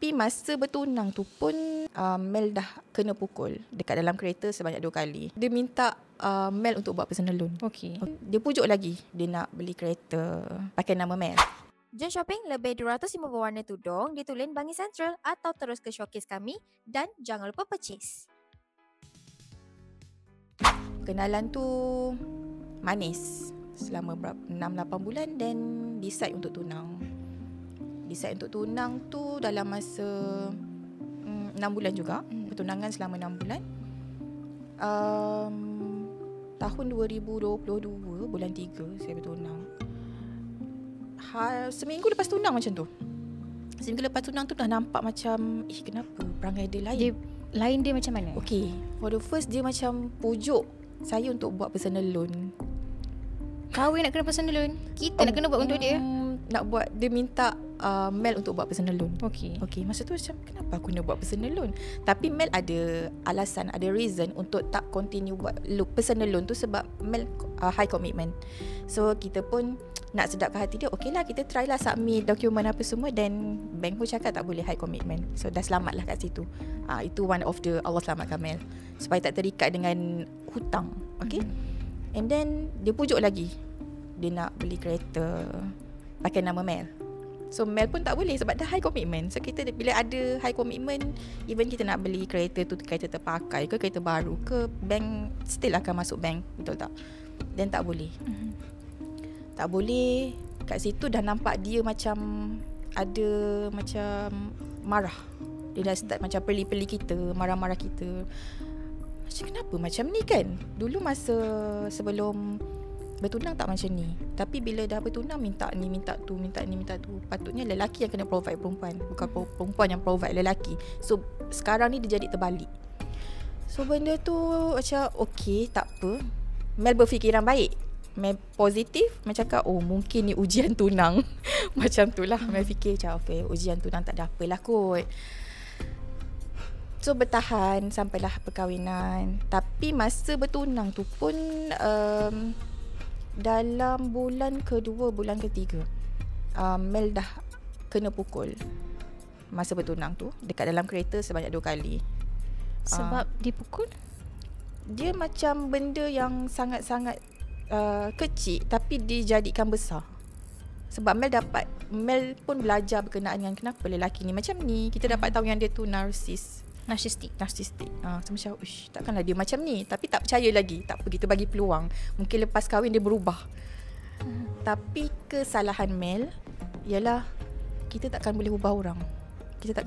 Tapi masa bertunang tu pun Mel dah kena pukul dekat dalam kereta sebanyak 2 kali. Dia minta Mel untuk buat personal loan. Okey. Dia pujuk lagi dia nak beli kereta pakai nama Mel. Jom shopping lebih 250 warna tudung di Tulen Bangi Central atau terus ke showcase kami dan jangan lupa purchase. Kenalan tu manis selama 6-8 bulan dan decide untuk tunang. Decide untuk tunang tu dalam masa 6 bulan juga. Pertunangan selama 6 bulan. Tahun 2022 bulan 3 saya bertunang. Seminggu lepas tunang macam tu. Seminggu lepas tunang tu dah nampak macam kenapa perangai dia lain. Dia macam mana? Okay, for the first dia macam pujuk saya untuk buat personal loan. Kahwin nak kena personal loan? Kita nak kena buat untuk dia? Nak buat, dia minta Mel untuk buat personal loan. Okey. Masa tu macam kenapa aku nak buat personal loan? Tapi Mel ada alasan, ada reason untuk tak continue buat personal loan tu sebab Mel high commitment. So kita pun nak sedapkan hati dia, okey lah kita try lah submit dokumen apa semua, dan bank pun cakap tak boleh high commitment. So dah selamat lah kat situ. Itu one of the Allah selamatkan Mel supaya tak terikat dengan hutang. Okay. And then dia pujuk lagi dia nak beli kereta pakai nama Mel. So Mel pun tak boleh sebab dah high commitment. So kita bila ada high commitment, even kita nak beli kereta tu, kereta terpakai ke kereta baru ke, bank still akan masuk bank, betul tak? Dan tak boleh. Tak boleh. Kat situ dah nampak dia macam ada macam marah. Dia dah start macam peli-peli kita, marah-marah kita. Macam kenapa macam ni kan? Dulu masa sebelum bertunang tak macam ni. Tapi bila dah bertunang minta ni, minta tu, minta ni, minta tu. Patutnya lelaki yang kena provide perempuan, bukan perempuan yang provide lelaki. So sekarang ni dia jadi terbalik. So benda tu macam okey, tak apa. Mel berfikiran baik. Mel positif. Mel cakap mungkin ni ujian tunang. Macam tu lah Mel fikir macam okay, ujian tunang tak ada apalah kot. So bertahan sampailah perkahwinan. Tapi masa bertunang tu pun dalam bulan kedua, bulan ketiga Mel dah kena pukul masa bertunang tu dekat dalam kereta sebanyak 2 kali. Sebab dipukul? Dia macam benda yang sangat-sangat kecil tapi dijadikan besar. Sebab Mel pun belajar berkenaan dengan kenapa lelaki ni macam ni. Kita dapat tahu yang dia tu narsistik. So macam takkanlah dia macam ni. Tapi tak percaya lagi. Tak apa, kita bagi peluang. Mungkin lepas kahwin dia berubah. Tapi kesalahan Mel ialah kita takkan boleh ubah orang.